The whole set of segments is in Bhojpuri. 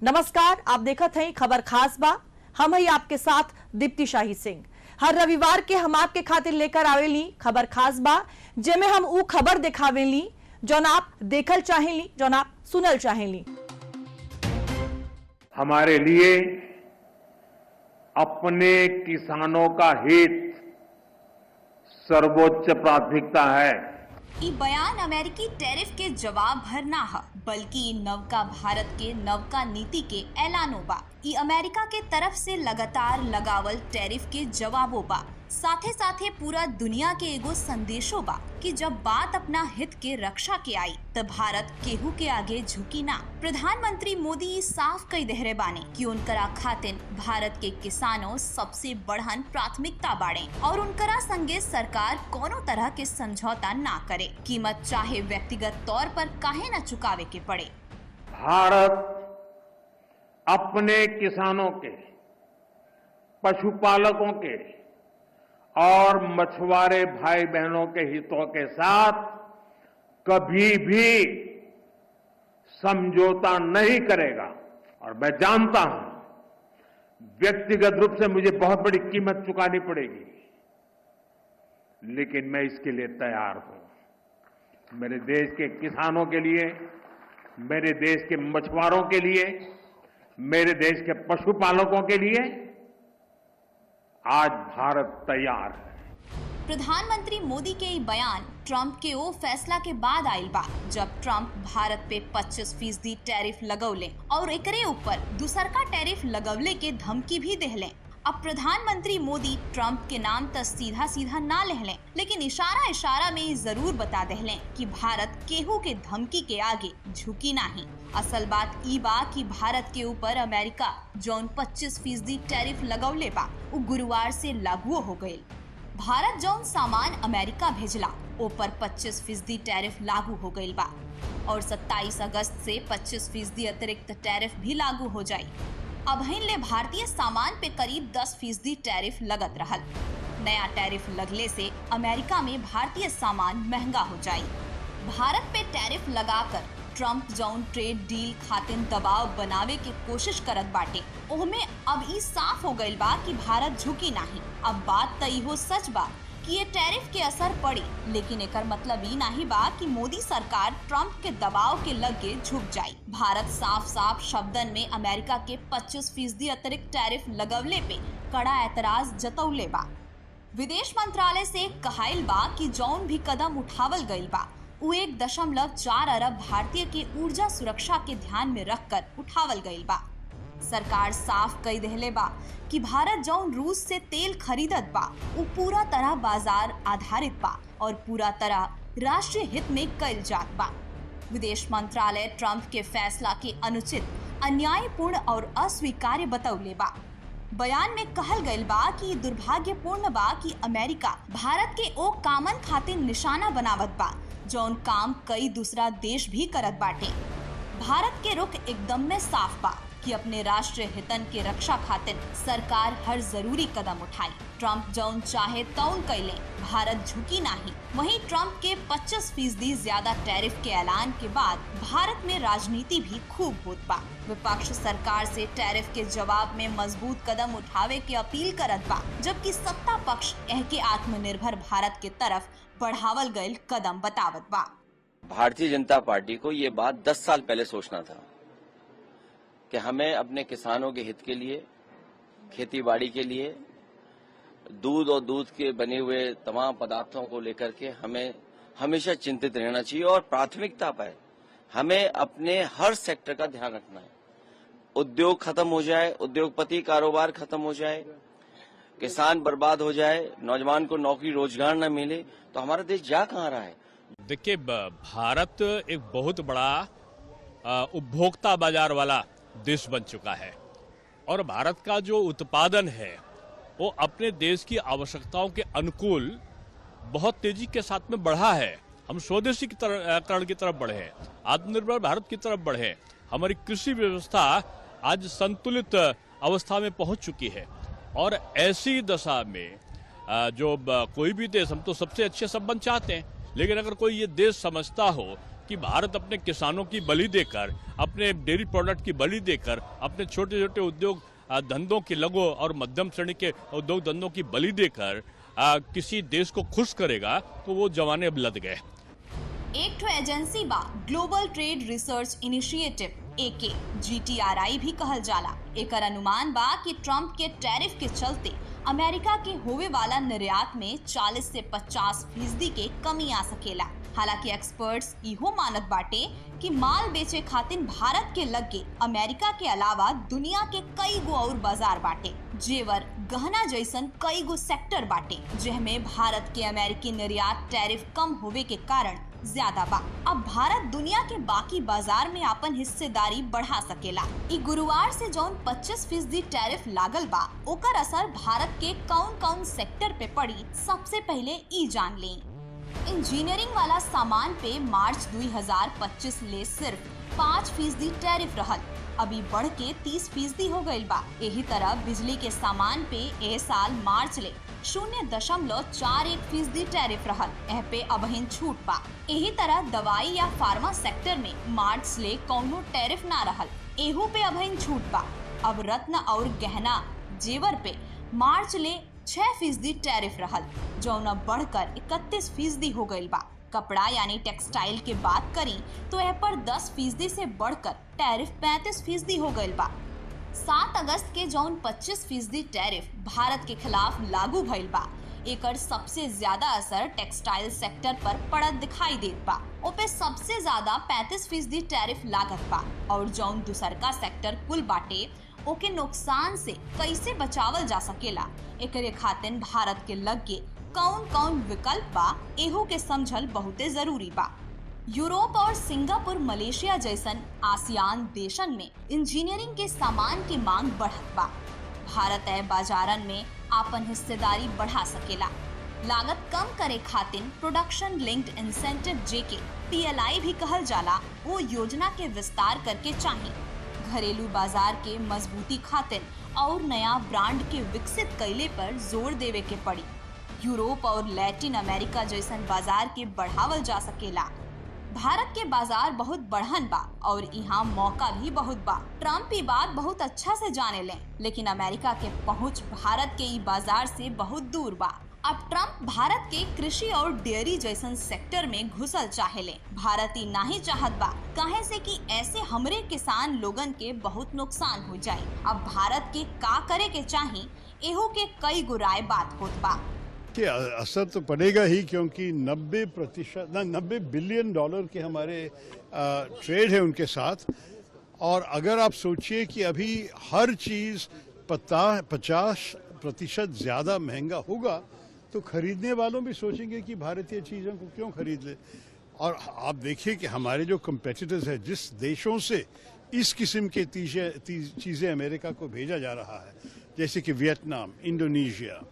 नमस्कार, आप देखत हैं खबर खास बा। हम ही आपके साथ दीप्ति शाही सिंह। हर रविवार के हम आपके खातिर लेकर आवेली खबर खास बा, जेमे हम ऊ खबर दिखावेली जौन आप देखल चाहेली, जौन आप सुनल चाहेली। हमारे लिए अपने किसानों का हित सर्वोच्च प्राथमिकता है। ई बयान अमेरिकी टैरिफ के जवाब भर ना ह, बल्कि नवका भारत के नवका नीति के ऐलानो बा। ई अमेरिका के तरफ से लगातार लगावल टैरिफ के जवाबो बा। साथे साथे पूरा दुनिया के एगो संदेशो बा कि जब बात अपना हित के रक्षा के आई तब भारत केहू के आगे झुकी ना। प्रधानमंत्री मोदी साफ कई दहरे बाने कि उनकरा खातिन भारत के किसानों सबसे बढ़न प्राथमिकता बाड़े और उनकरा संगे सरकार कोनो तरह के समझौता ना करे, कीमत चाहे व्यक्तिगत तौर पर काहे न चुकावे के पड़े। भारत अपने किसानों के, पशुपालकों के और मछुआरे भाई बहनों के हितों के साथ कभी भी समझौता नहीं करेगा। और मैं जानता हूं व्यक्तिगत रूप से मुझे बहुत बड़ी कीमत चुकानी पड़ेगी, लेकिन मैं इसके लिए तैयार हूं। मेरे देश के किसानों के लिए, मेरे देश के मछुआरों के लिए, मेरे देश के पशुपालकों के लिए आज भारत तैयार है। प्रधानमंत्री मोदी के ये बयान ट्रंप के वो फैसला के बाद आयल बा जब ट्रंप भारत पे 25% टैरिफ लगौले और एकरे ऊपर दूसरका टैरिफ लगवले के धमकी भी देहले। अब प्रधानमंत्री मोदी ट्रंप के नाम तक सीधा सीधा ना लेहले, लेकिन इशारा इशारा में जरूर बता देहले कि भारत केहू के धमकी के आगे झुकी नहीं। असल बात ई बा कि भारत के ऊपर अमेरिका जौन 25% टैरिफ लगौले बा वो गुरुवार से लागू हो गए। भारत जौन सामान अमेरिका भेजला ऊपर 25% टैरिफ लागू हो गई बा और 27 अगस्त से 25% अतिरिक्त टैरिफ भी लागू हो जाये। अब ले भारतीय सामान पे करीब 10% टैरिफ लगत रहल। नया टैरिफ लगले से अमेरिका में भारतीय सामान महंगा हो जाये। भारत पे टैरिफ लगाकर ट्रंप जौन ट्रेड डील खातिन दबाव बनावे के कोशिश करत बाटे, ओहमे अब ई साफ हो गइल बा कि भारत झुकी नहीं। अब बात तई हो सच बा कि ये टैरिफ के असर पड़ी, लेकिन एकर मतलब ई नहीं बा कि मोदी सरकार ट्रंप के दबाव के लगे झुक जाई। भारत साफ साफ शब्दन में अमेरिका के 25% अतिरिक्त टैरिफ लगवले पे कड़ा एतराज जतौले बा। विदेश मंत्रालय से कहाइल बा कि जौन भी कदम उठावल गइल बा वो 1.4 अरब भारतीय के ऊर्जा सुरक्षा के ध्यान में रखकर उठावल गइल बा। सरकार साफ कई देहले बा कि भारत जौन रूस से तेल खरीदत बा वो पूरा तरह बाजार आधारित बा और पूरा तरह राष्ट्रीय हित में कइल जात बा। विदेश मंत्रालय ट्रंप के फैसला के अनुचित, अन्यायपूर्ण और अस्वीकार्य बतौले बा। बयान में कहल गइल बा कि दुर्भाग्यपूर्ण बा कि अमेरिका भारत के ओ कामन खातिर निशाना बनावत बा जौन काम कई दूसरा देश भी करत बाटे। भारत के रुख एकदम में साफ बा कि अपने राष्ट्रीय हितन के रक्षा खातिर सरकार हर जरूरी कदम उठाई। ट्रंप जौन चाहे तौन कैले, भारत झुकी नहीं। वहीं ट्रंप के 25% ज्यादा टैरिफ के ऐलान के बाद भारत में राजनीति भी खूब होत बा। विपक्ष सरकार से टैरिफ के जवाब में मजबूत कदम उठावे के अपील करत बा, जबकि सत्ता पक्ष एहके आत्मनिर्भर भारत के तरफ बढ़ावल गयल कदम बतावत बा। भारतीय जनता पार्टी को ये बात 10 साल पहले सोचना था कि हमें अपने किसानों के हित के लिए, खेती बाड़ी के लिए, दूध और दूध के बने हुए तमाम पदार्थों को लेकर के हमें हमेशा चिंतित रहना चाहिए और प्राथमिकता पर हमें अपने हर सेक्टर का ध्यान रखना है। उद्योग खत्म हो जाए, उद्योगपति कारोबार खत्म हो जाए, किसान बर्बाद हो जाए, नौजवान को नौकरी रोजगार न मिले तो हमारा देश जा कहाँ रहा है। देखिए, भारत एक बहुत बड़ा उपभोक्ता बाजार वाला देश बन चुका है और भारत का जो उत्पादन है वो अपने देश की आवश्यकताओं के अनुकूल बहुत तेजी के साथ में बढ़ा है। हम स्वदेशी करण की तरफ बढ़े हैं, आत्मनिर्भर भारत की तरफ बढ़े हैं। हमारी कृषि व्यवस्था आज संतुलित अवस्था में पहुंच चुकी है और ऐसी दशा में जो कोई भी देश, हम तो सबसे अच्छे संबंध चाहते हैं, लेकिन अगर कोई ये देश समझता हो कि भारत अपने किसानों की बलि देकर, अपने डेयरी प्रोडक्ट की बलि देकर, अपने छोटे छोटे उद्योग धंधों की, लघु और मध्यम श्रेणी के उद्योग धंधों की बलि देकर किसी देश को खुश करेगा तो वो जमाने अब लद गए। एक ठो एजेंसी बा ग्लोबल ट्रेड रिसर्च इनिशिएटिव, एके GTRI भी कहल जाला। एकर अनुमान बा कि ट्रंप के टैरिफ के चलते अमेरिका के होवे वाला निर्यात में 40 से 50% के कमी आ सकेला। हालांकि एक्सपर्ट्स इहो मानत बाटे कि माल बेचे खातिर भारत के लगे अमेरिका के अलावा दुनिया के कई गो और बाजार बाटे, जेवर, गहना जैसन कई गो सेक्टर बाटे, जिनमें भारत के अमेरिकी निर्यात टैरिफ कम होवे के कारण ज्यादा बा। अब भारत दुनिया के बाकी बाजार में अपन हिस्सेदारी बढ़ा सकेला। ई गुरुवार से जौन 25% टैरिफ लागल बा, ओकर असर भारत के कौन कौन सेक्टर पे पड़ी, सबसे पहले ई जान लें। इंजीनियरिंग वाला सामान पे मार्च 2025 ले सिर्फ 5% टैरिफ रहल, अभी बढ़ के 30% हो गईल बा। यही तरह बिजली के सामान पे ए साल मार्च ले 0.41% टैरिफ रहल, एह पे अबहिन छूट बा। यही तरह दवाई या फार्मा सेक्टर में मार्च ले कौनो टैरिफ ना रहल, एहू पे अबहिन छूट बा। अब रत्न और गहना जेवर पे मार्च ले 6% टैरिफ रहल, जौन अब बढ़कर 31% हो गईल बा। कपड़ा यानी टेक्सटाइल के बात करी तो यह पर 10% से बढ़कर टैरिफ 35% हो गईल बा। 7 अगस्त के जौन 25% टैरिफ भारत के खिलाफ लागू भइल बा, एकर सबसे ज्यादा असर टेक्सटाइल सेक्टर पर पड़त दिखाई देत बा। ओपे सबसे ज्यादा 35% टैरिफ लागत बा और जौन दूसरका सेक्टर कुल बाटे ओके नुकसान से कैसे बचावल जा सकेला, एकरे खातिर भारत के लगे कौन कौन विकल्प बा, एहू के समझल बहुते जरूरी बा। यूरोप और सिंगापुर, मलेशिया जैसन आसियान देशन में इंजीनियरिंग के सामान की मांग बढ़त बा। भारत ए बाजारन में आपन हिस्सेदारी बढ़ा सकेला। लागत कम करे खातिर प्रोडक्शन लिंक्ड इंसेंटिव, जेके PLI भी कहल जाला, वो योजना के विस्तार करके चाहिए। घरेलू बाजार के मजबूती खातिर और नया ब्रांड के विकसित कैले पर जोर देवे के पड़ी। यूरोप और लैटिन अमेरिका जैसन बाजार के बढ़ावल जा सकेला। भारत के बाजार बहुत बढ़न बा और यहाँ मौका भी बहुत बा। ट्रंप ये बात बहुत अच्छा से जाने ले, लेकिन अमेरिका के पहुँच भारत के ई बाजार से बहुत दूर बा। अब ट्रंप भारत के कृषि और डेयरी जैसन सेक्टर में घुसल चाहेले। भारत ही नहीं चाहत बा, काहे से कि ऐसे हमरे किसान लोगन के बहुत नुकसान हो जाए। अब भारत के का करे के चाही, एहू के कई गुराए बात होत बा। कि असर तो पड़ेगा ही, क्योंकि 90 बिलियन डॉलर के हमारे ट्रेड है उनके साथ। और अगर आप सोचिए कि अभी हर चीज़ 50% ज़्यादा महंगा होगा, तो खरीदने वालों भी सोचेंगे कि भारतीय चीज़ों को क्यों खरीद ले। और आप देखिए कि हमारे जो कंपेटिटर्स हैं, जिस देशों से इस किस्म के चीज़ें अमेरिका को भेजा जा रहा है, जैसे कि वियतनाम, इंडोनेशिया,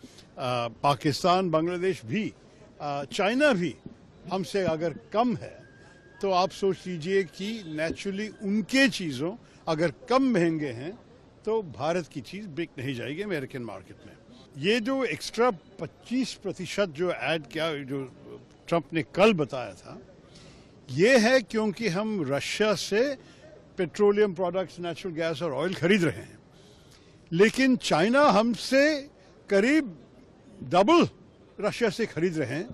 पाकिस्तान, बांग्लादेश भी, चाइना भी हमसे अगर कम है, तो आप सोच लीजिए कि नेचुरली उनके चीज़ों अगर कम महंगे हैं तो भारत की चीज़ बिक नहीं जाएगी अमेरिकन मार्केट में। ये जो एक्स्ट्रा 25% जो ऐड किया, जो ट्रंप ने कल बताया था, ये है क्योंकि हम रशिया से पेट्रोलियम प्रोडक्ट्स, नेचुरल गैस और ऑयल खरीद रहे हैं, लेकिन चाइना हमसे करीब डबल रशिया से खरीद रहे हैं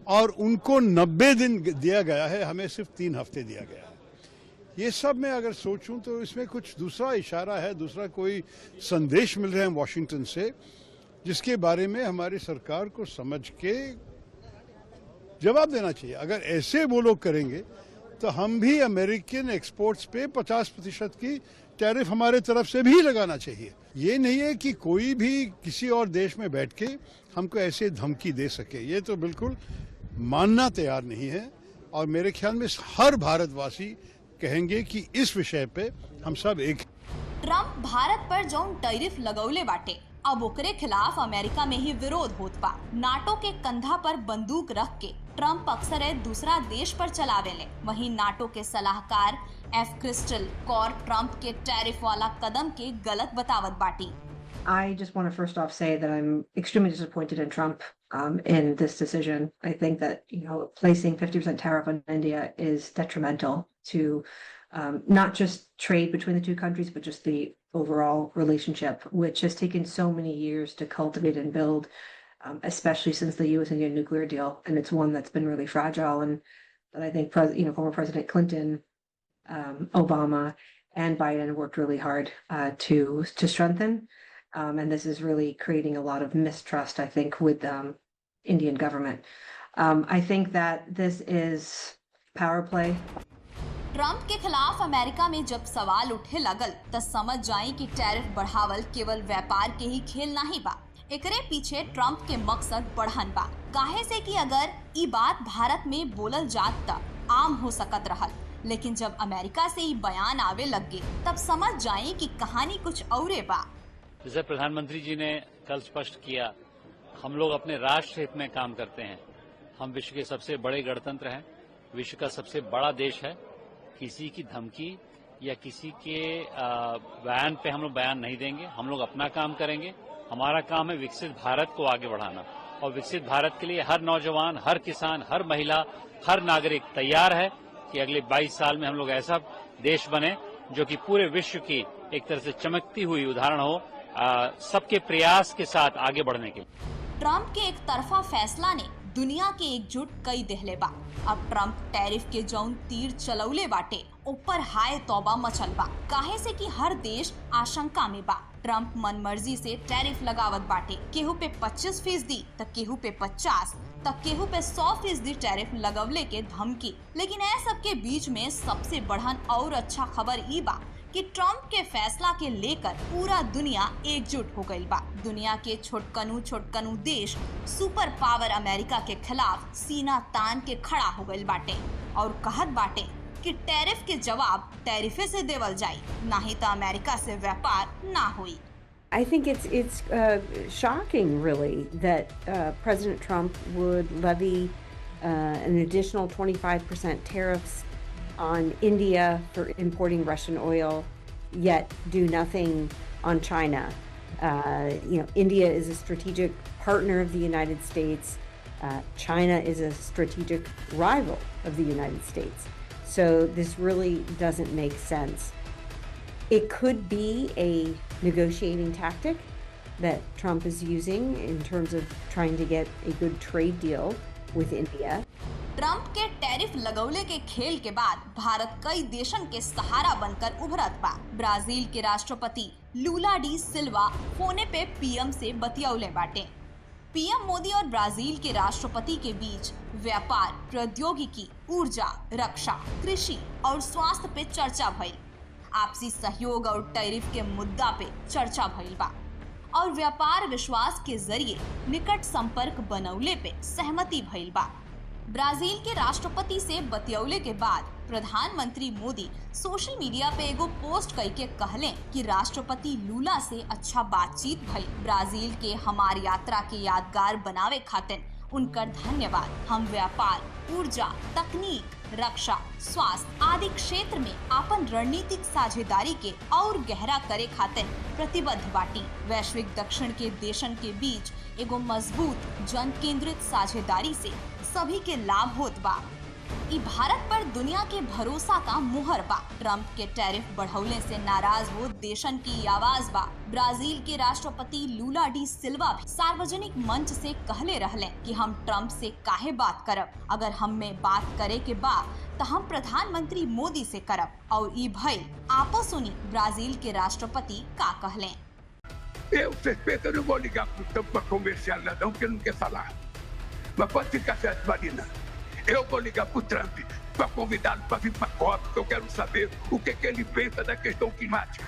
और उनको 90 दिन दिया गया है, हमें सिर्फ 3 हफ्ते दिया गया है। ये सब मैं अगर सोचूं तो इसमें कुछ दूसरा इशारा है, दूसरा कोई संदेश मिल रहे हैं वॉशिंगटन से, जिसके बारे में हमारी सरकार को समझ के जवाब देना चाहिए। अगर ऐसे वो लोग करेंगे तो हम भी अमेरिकन एक्सपोर्ट्स पे 50% की टैरिफ हमारे तरफ से भी लगाना चाहिए। ये नहीं है कि कोई भी किसी और देश में बैठ के हमको ऐसे धमकी दे सके, ये तो बिल्कुल मानना तैयार नहीं है। और मेरे ख्याल में हर भारतवासी कहेंगे कि इस विषय पे हम सब एक। ट्रंप भारत पर जौन टैरिफ लगौले बाटे, अब ओकरे खिलाफ अमेरिका में ही विरोध होत बा। नाटो के कंधा पर बंदूक रख के ट्रंप अक्सर दूसरा देश पर चलावेले। वहीं नाटो के सलाहकार एफ क्रिस्टल कौर ट्रंप के टैरिफ वाला कदम के गलत बतावत बाटी। I just want to first off say that I'm extremely disappointed in Trump in this decision. I think that, placing 50% tariff on India is detrimental to not just trade between the two countries, but just the overall relationship, which has taken so many years to cultivate and build, especially since the U.S.-India nuclear deal. And it's one that's been really fragile, and that I think former President Clinton, Obama, and Biden worked really hard to strengthen. And this is really creating a lot of mistrust, I think, with Indian government. I think that this is power play. Trump के खिलाफ अमेरिका में जब सवाल उठे लगल त समझ जाई कि टैरिफ बढ़ावल केवल व्यापार के ही खेल नहीं बा। एकरे पीछे ट्रंप के मकसद बढ़न बा, काहे से कि अगर ई बात भारत में बोलल जात त आम हो सकत रहल, लेकिन जब अमेरिका से ई बयान आवे लगे तब समझ जाई कि कहानी कुछ औरे बा। जैसे प्रधानमंत्री जी ने कल स्पष्ट किया, हम लोग अपने राष्ट्र हित में काम करते हैं। हम विश्व के सबसे बड़े गणतंत्र हैं, विश्व का सबसे बड़ा देश है। किसी की धमकी या किसी के बयान पे हम लोग बयान नहीं देंगे। हम लोग अपना काम करेंगे। हमारा काम है विकसित भारत को आगे बढ़ाना, और विकसित भारत के लिए हर नौजवान, हर किसान, हर महिला, हर नागरिक तैयार है कि अगले 22 साल में हम लोग ऐसा देश बने जो कि पूरे विश्व की एक तरह से चमकती हुई उदाहरण हो, सबके प्रयास के साथ आगे बढ़ने के। ट्रंप के एक तरफा फैसला ने दुनिया के एकजुट कई देहले बा। अब ट्रंप टैरिफ के जौन तीर चलौले बाटे ऊपर हाय तौबा मचल बा, काहे से कि हर देश आशंका में बा। ट्रंप मनमर्जी से टैरिफ लगावत बाटे, केहू पे 25% त केहू पे 50 त केहू पे 100% टैरिफ लगवले के धमकी। लेकिन ऐ सब के बीच में सबसे बढ़न और अच्छा खबर ई बा कि ट्रंप के फैसला के लेकर पूरा दुनिया एकजुट हो गई बा। दुनिया के छोटकनू देश सुपर पावर अमेरिका के खिलाफ सीना तान के खड़ा हो गई बाटे और कहत बाटे कि टैरिफ के जवाब टैरिफे से देवल जाई, नहीं तो अमेरिका से व्यापार ना हुई। I think it's shocking, really, that President Trump would levy an additional 25% tariffs on India for importing Russian oil, yet do nothing on China. India is a strategic partner of the United States. China is a strategic rival of the United States. So this really doesn't make sense. It could be a negotiating tactic that Trump is using in terms of trying to get a good trade deal with India. Trump के टैरिफ लगौले के खेल के बाद भारत कई देशन के सहारा बनकर उभरत बा। ब्राजील के राष्ट्रपति लूला डी सिल्वा फोने पे पीएम से बतियौले बाटे। पीएम मोदी और ब्राजील के राष्ट्रपति के बीच व्यापार, प्रौद्योगिकी, ऊर्जा, रक्षा, कृषि और स्वास्थ्य पे चर्चा भइल। आपसी सहयोग और टैरिफ के मुद्दा पे चर्चा भइल बा और व्यापार विश्वास के जरिए निकट संपर्क बनौले पे सहमति भइल बा। ब्राजील के राष्ट्रपति से बतियौले के बाद प्रधानमंत्री मोदी सोशल मीडिया पे एगो पोस्ट करके कहले कि राष्ट्रपति लूला से अच्छा बातचीत भई। ब्राजील के हमार यात्रा के यादगार बनावे खातिर उनकर धन्यवाद। हम व्यापार, ऊर्जा, तकनीक, रक्षा, स्वास्थ्य आदि क्षेत्र में अपन रणनीतिक साझेदारी के और गहरा करे खातिर प्रतिबद्ध बाटी। वैश्विक दक्षिण के देशन के बीच एगो मजबूत जन केंद्रित साझेदारी से सभी के लाभ होत बा। ई भारत पर दुनिया के भरोसा का मुहर बा। ट्रंप के टैरिफ बढ़ौले से नाराज वो देशन की आवाज बा। ब्राजील के राष्ट्रपति लूला डी सिल्वा भी सार्वजनिक मंच से कहले रहले कि हम ट्रंप से काहे बात करब, अगर हम में बात करे के बा तो हम प्रधानमंत्री मोदी से करब। और ई भई आपो सुनी ब्राजील के राष्ट्रपति का कहले। Eu respeito, eu não vou ligar pro Trump para conversar não, porque ele não quer falar. Mas pode ficar certo, Marina. Eu vou ligar pro Trump para convidá-lo para vir para a COP, porque eu quero saber o que ele pensa da questão climática.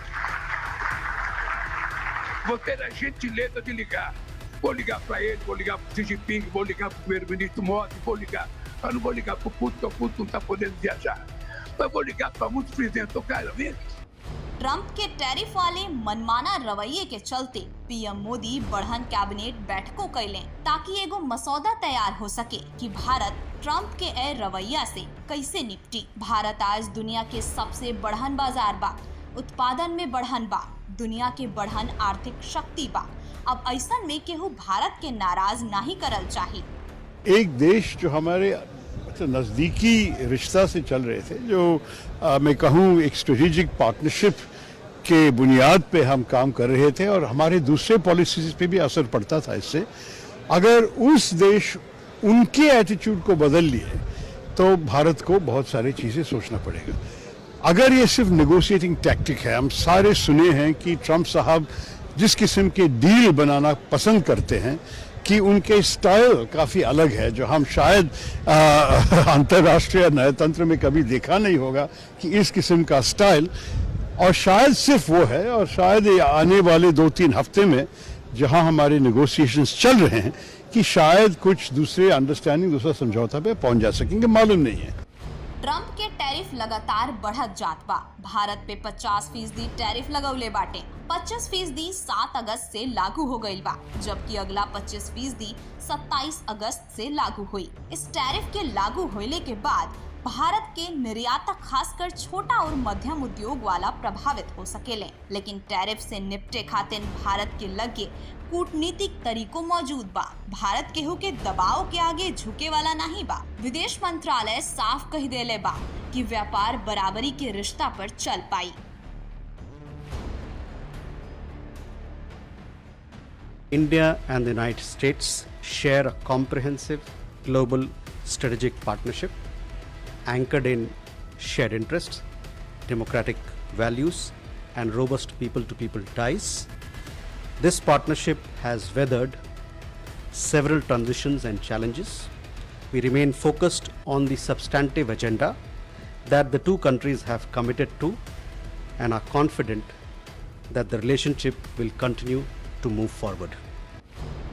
Vou ter a gentileza de ligar. Vou ligar para ele, vou ligar pro Xi Jinping, vou ligar pro primeiro-ministro Modi, vou ligar. Eu não vou ligar pro Putin, porque o Putin não está podendo viajar. Mas vou ligar para muitos presidentes, eu quero ver. Trump के टैरिफ वाले मनमाना रवैये के चलते पीएम मोदी बढ़न कैबिनेट बैठकों कैले ताकि एगो मसौदा तैयार हो सके कि भारत ट्रंप के ए रवैया से कैसे निपटी। भारत आज दुनिया के सबसे बढ़न बाजार बा, उत्पादन में बढ़न बा, दुनिया के बढ़न आर्थिक शक्ति बा अब ऐसा में केहू भारत के नाराज नहीं करल चाहिए। एक देश जो हमारे नजदीकी रिश्ता से चल रहे थे, जो मैं कहूँ एक स्ट्रेटेजिक पार्टनरशिप के बुनियाद पे हम काम कर रहे थे और हमारे दूसरे पॉलिसीज पे भी असर पड़ता था इससे, अगर उस देश उनके एटीट्यूड को बदल लिए तो भारत को बहुत सारी चीजें सोचना पड़ेगा। अगर ये सिर्फ नेगोशिएटिंग टैक्टिक है, हम सारे सुने हैं कि ट्रंप साहब जिस किस्म के डील बनाना पसंद करते हैं कि उनके स्टाइल काफी अलग है, जो हम शायद अंतर्राष्ट्रीय न्यायतंत्र में कभी देखा नहीं होगा कि इस किस्म का स्टाइल, और शायद सिर्फ वो है, और शायद आने वाले 2-3 हफ्ते में जहां हमारे नेगोशिएशंस चल रहे हैं कि शायद कुछ दूसरे अंडरस्टैंडिंग, दूसरा समझौता पे पहुंच जा सकेंगे, मालूम नहीं है। ट्रंप के टैरिफ लगातार बढ़त जात बा। भारत पे 50% टैरिफ लगौले बाटे। 25% 7 अगस्त से लागू हो गईल बा, जबकि अगला 25% 27 अगस्त से लागू हुई। इस टैरिफ के लागू होने के बाद भारत के निर्यातक खासकर छोटा और मध्यम उद्योग वाला प्रभावित हो सकेले, लेकिन टैरिफ से निपटे खातिर भारत के लगे कूटनीतिक तरीकों मौजूद बा। भारत केहू के दबाव के आगे झुके वाला नहीं बा। विदेश मंत्रालय साफ कह देले बा कि व्यापार बराबरी के रिश्ता पर चल पाई। India and the United States share a comprehensive global strategic partnership anchored in shared interests, democratic values, and robust people-to-people ties. This partnership has weathered several transitions and challenges. We remain focused on the substantive agenda that the two countries have committed to and are confident that the relationship will continue to move forward.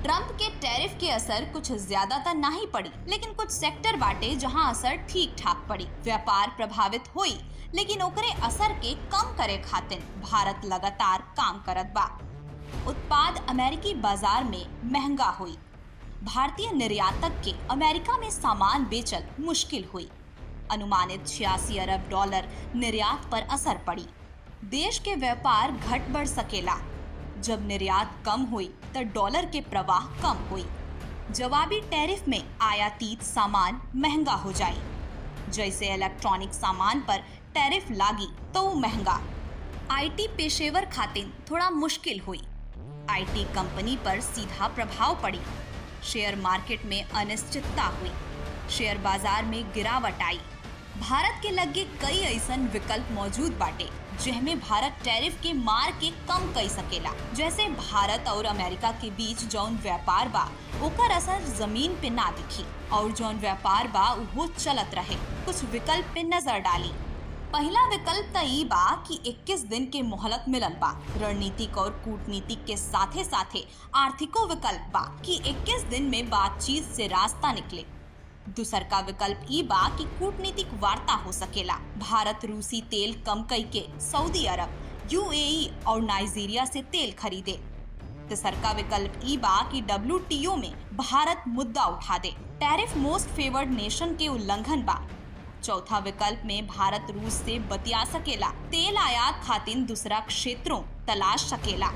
Trump के टैरिफ के असर कुछ ज्यादा तो नहीं पड़ी, लेकिन कुछ सेक्टर बाटे जहां असर ठीक ठाक पड़ी। व्यापार प्रभावित हुई, लेकिन ओकरे असर के कम करे खातिर भारत लगातार काम करत बा। उत्पाद अमेरिकी बाजार में महंगा हुई। भारतीय निर्यातक के अमेरिका में सामान बेचल मुश्किल हुई। अनुमानित 86 अरब डॉलर निर्यात पर असर पड़ी। देश के व्यापार घट बढ़ सकेला। जब निर्यात कम हुई तो डॉलर के प्रवाह कम हुई। जवाबी टैरिफ में आयातित सामान महंगा हो जाए। जैसे इलेक्ट्रॉनिक सामान पर टैरिफ लागी तो वो महंगा। आईटी पेशेवर खातिर थोड़ा मुश्किल हुई। आईटी कंपनी पर सीधा प्रभाव पड़ी। शेयर मार्केट में अनिश्चितता हुई। शेयर बाजार में गिरावट आई। भारत के लगे कई ऐसन विकल्प मौजूद बाटे जिनमें भारत टैरिफ के मार के कम कर सकेला। जैसे भारत और अमेरिका के बीच जौन व्यापार बा ओकर असर जमीन पे ना दिखी और जौन व्यापार बा वो चलत रहे। कुछ विकल्प पे नजर डाली। पहला विकल्प त ई बा कि 21 दिन के मोहलत मिलल बा। रणनीतिक और कूटनीतिक के साथे साथे आर्थिको विकल्प बा कि 21 दिन में बातचीत से रास्ता निकले। दूसर का विकल्प ई बा कि कूटनीतिक वार्ता हो सकेला। भारत रूसी तेल कम कई के सऊदी अरब, यूएई और नाइजीरिया से तेल खरीदे। तीसर का विकल्प ई बा कि WTO में भारत मुद्दा उठा दे। टैरिफ मोस्ट फेवर्ड नेशन के उल्लंघन बा। चौथा विकल्प में भारत रूस से बतिया सकेला। तेल आयात खातिर दूसरा क्षेत्रों तलाश सकेला।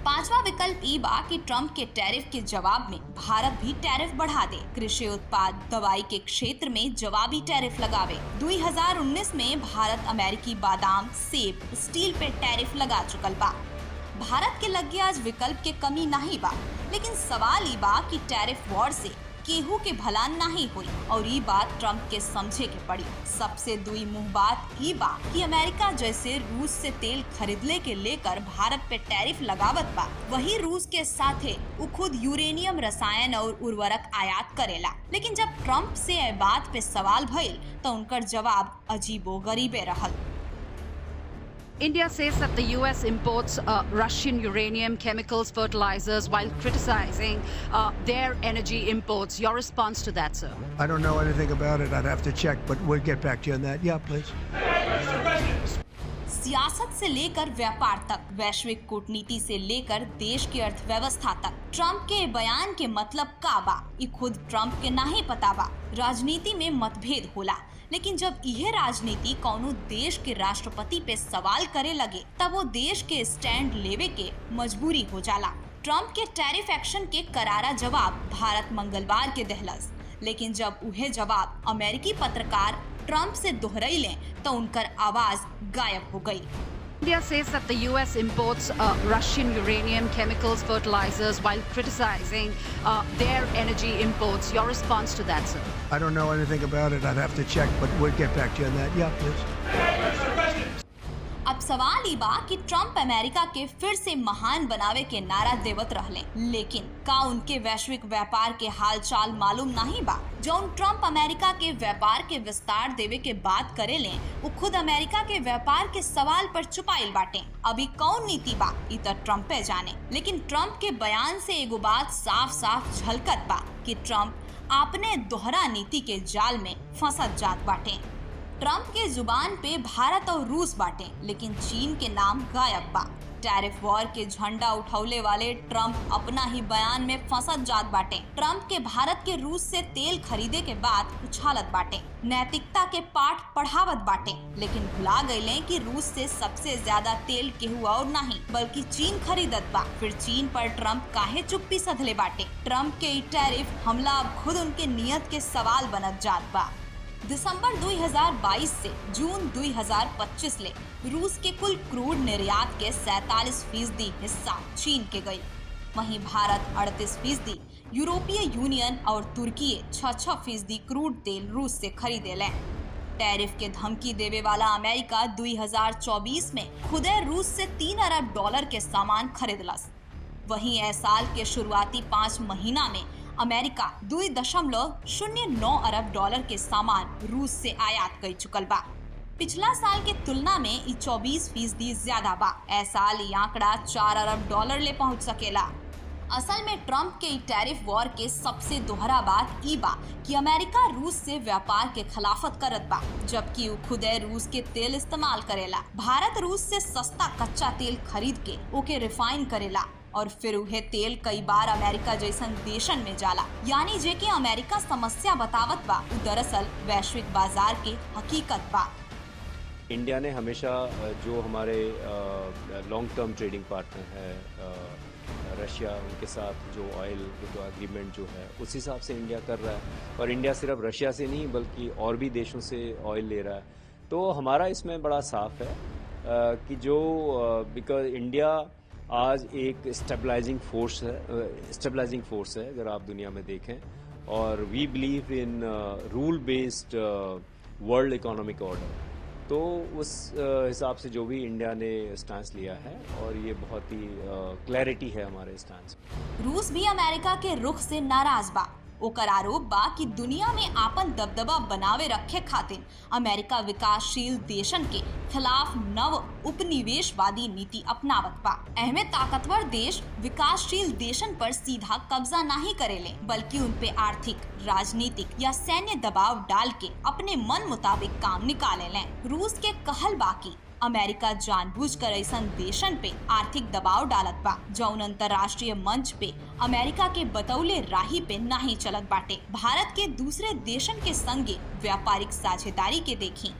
पांचवा विकल्प ई बा कि ट्रंप के टैरिफ के जवाब में भारत भी टैरिफ बढ़ा दे। कृषि उत्पाद, दवाई के क्षेत्र में जवाबी टैरिफ लगावे। 2019 में भारत अमेरिकी बादाम, सेब, स्टील पे टैरिफ लगा चुकल बा। भारत के लगे आज विकल्प के कमी नहीं बा, लेकिन सवाल ई बा कि टैरिफ वॉर से केहू के भला नहीं हुई और ये बात ट्रंप के समझे के पड़ी। सबसे दुई मुंह बात ई बा कि अमेरिका जैसे रूस से तेल खरीदले के लेकर भारत पे टैरिफ लगावत बा, वही रूस के साथे वो खुद यूरेनियम, रसायन और उर्वरक आयात करेला। लेकिन जब ट्रंप से ए बात पे सवाल भइल तो उनकर जवाब अजीबो गरीबे रहल। India says that the US imports Russian uranium, chemicals, fertilizers, while criticizing their energy imports. Your response to that, sir? I don't know anything about it. I'd have to check, but we'll get back to you on that. Yeah, please. सियासत से लेकर व्यापार तक, वैश्विक कूटनीति से लेकर देश की अर्थव्यवस्था तक, ट्रंप के बयान के मतलब का बा ये खुद ट्रंप के नहीं पता बा। राजनीति में मतभेद होला, लेकिन जब यह राजनीति कौनो देश के राष्ट्रपति पे सवाल करे लगे तब वो देश के स्टैंड लेवे के मजबूरी हो जाला। ट्रंप के टैरिफ एक्शन के करारा जवाब भारत मंगलवार के दहलस, लेकिन जब उहे जवाब अमेरिकी पत्रकार ट्रंप से दोहरैले तो उनकर आवाज गायब हो गई। India says that the US imports Russian uranium, chemicals, fertilizers while criticizing their energy imports. Your response to that, sir? I don't know anything about it. I'd have to check, but we'll get back to you on that. Yeah, please. अब सवाल ई बा कि ट्रंप अमेरिका के फिर से महान बनावे के नारा देवत रहले, लेकिन का उनके वैश्विक व्यापार के हाल चाल मालूम नहीं बा? जौन ट्रंप अमेरिका के व्यापार के विस्तार देवे के बात करेले, वो खुद अमेरिका के व्यापार के सवाल पर छुपाइल बाटे। अभी कौन नीति बा ई तो ट्रंपे जाने, लेकिन ट्रंप के बयान से एगो बात साफ साफ झलकत बा कि ट्रंप अपने दोहरा नीति के जाल में फंसत जात बाटे। ट्रंप के जुबान पे भारत और रूस बाटे, लेकिन चीन के नाम गायब बा। टैरिफ वॉर के झंडा उठौले वाले ट्रंप अपना ही बयान में फंसत जात बाटे। ट्रंप के भारत के रूस से तेल खरीदे के बाद उछालत बाटे, नैतिकता के पाठ पढ़ावत बाटे, लेकिन भुला गईले कि रूस से सबसे ज्यादा तेल केहू और नहीं बल्कि चीन खरीदत बा। फिर चीन पर ट्रंप काहे चुप्पी सधले बाटे? ट्रंप के टैरिफ हमला अब खुद उनके नियत के सवाल बनत जात बा। दिसंबर 2022 से जून 2025 ले रूस के कुल क्रूड निर्यात के 47% हिस्सा चीन के गई। वहीं भारत 38%, यूरोपीय यूनियन और तुर्की 6% क्रूड तेल रूस से खरीदे ले। टैरिफ के धमकी देवे वाला अमेरिका 2024 में खुदे रूस से $3 अरब के सामान खरीदलस। वहीं इस साल के शुरुआती 5 महीना में अमेरिका 2.09 अरब के सामान रूस से आयात कर चुकल बा। पिछला साल के तुलना में ई 24% ज्यादा बा। इस साल ये आंकड़ा $4 अरब ले पहुंच सकेला। असल में ट्रंप के टैरिफ वॉर के सबसे दोहरा बात ई बा कि अमेरिका रूस से व्यापार के खिलाफत करत बा, जबकि वो खुदे रूस के तेल इस्तेमाल करेला। भारत रूस से सस्ता कच्चा तेल खरीद के ओके रिफाइन करेला और फिर उहे तेल कई बार अमेरिका जैसन देशन में जाला। यानी जे के अमेरिका समस्या बतावत बा, वो दरअसल वैश्विक बाजार के हकीकत बा। इंडिया ने हमेशा जो हमारे लॉन्ग टर्म ट्रेडिंग पार्टनर है रशिया, उनके साथ जो ऑयल एग्रीमेंट जो है उस हिसाब से इंडिया कर रहा है। और इंडिया सिर्फ रशिया से नहीं बल्कि और भी देशों से ऑयल ले रहा है। तो हमारा इसमें बड़ा साफ है कि जो बिकॉज इंडिया आज एक स्टेबलाइजिंग फोर्स है अगर आप दुनिया में देखें, और we believe in rule based world economic order. तो उस हिसाब से जो भी इंडिया ने स्टांस लिया है, और ये बहुत ही क्लैरिटी है हमारे स्टांस। रूस भी अमेरिका के रुख से नाराज बा। ओकर आरोप बा कि दुनिया में आपन दबदबा बनावे रखे खातिर अमेरिका विकासशील देशन के खिलाफ नव उपनिवेशवादी नीति अपनावत बा। अहमे ताकतवर देश विकासशील देशन पर सीधा कब्जा नहीं करेले, बल्कि उन पे आर्थिक, राजनीतिक या सैन्य दबाव डाल के अपने मन मुताबिक काम निकाले ले। रूस के कहल बाकी अमेरिका जानबूझकर ऐसन देशन पे आर्थिक दबाव डालत बा जौन अंतर्राष्ट्रीय मंच पे अमेरिका के बतौले राही पे नहीं चलत बाटे। भारत के दूसरे देशन के संगे व्यापारिक साझेदारी के देखी।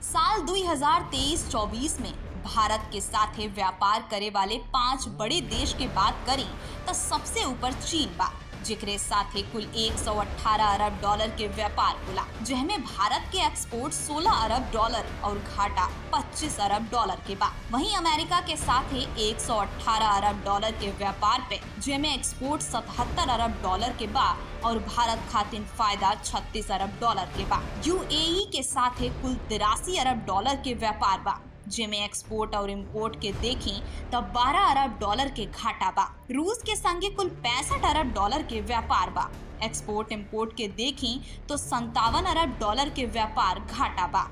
साल 2023-24 में भारत के साथे व्यापार करे वाले 5 बड़े देश के बात करी तो सबसे ऊपर चीन बा, जिकरे साथे कुल $118 अरब के व्यापार होला, जिसमें भारत के एक्सपोर्ट $16 अरब और घाटा $25 अरब के बा। वहीं अमेरिका के साथे $118 अरब के व्यापार पे, जिसमें एक्सपोर्ट $77 अरब के बा और भारत खातिर फायदा $36 अरब के बा। यूएई के साथे कुल $83 अरब के व्यापार बा, जिसमें एक्सपोर्ट और इंपोर्ट के देखी तब $12 अरब के घाटा बा। रूस के संगे कुल $65 अरब के व्यापार बा। एक्सपोर्ट इंपोर्ट के देखी तो $57 अरब के व्यापार घाटा बा।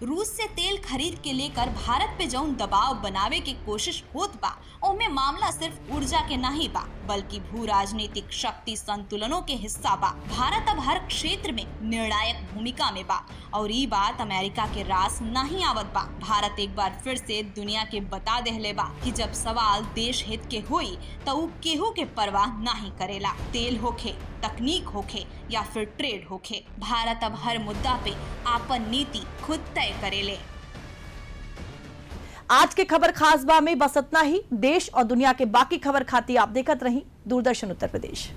रूस से तेल खरीद के लेकर भारत पे जौन दबाव बनावे की कोशिश होत बा, ओमे मामला सिर्फ ऊर्जा के नहीं बा बल्कि भू राजनीतिक शक्ति संतुलनों के हिस्सा बा। भारत अब हर क्षेत्र में निर्णायक भूमिका में बा और ये बात अमेरिका के रास नहीं आवत बा। भारत एक बार फिर से दुनिया के बता देहले बा कि जब सवाल देश हित के होई तो उ केहू के परवाह नहीं करेला। तेल होखे, तकनीक होखे या फिर ट्रेड होखे, भारत अब हर मुद्दा पे आपन नीति खुद तय करेले। आज के खबर खास बा में बस इतना ही। देश और दुनिया के बाकी खबर खाती आप देखत रही दूरदर्शन उत्तर प्रदेश।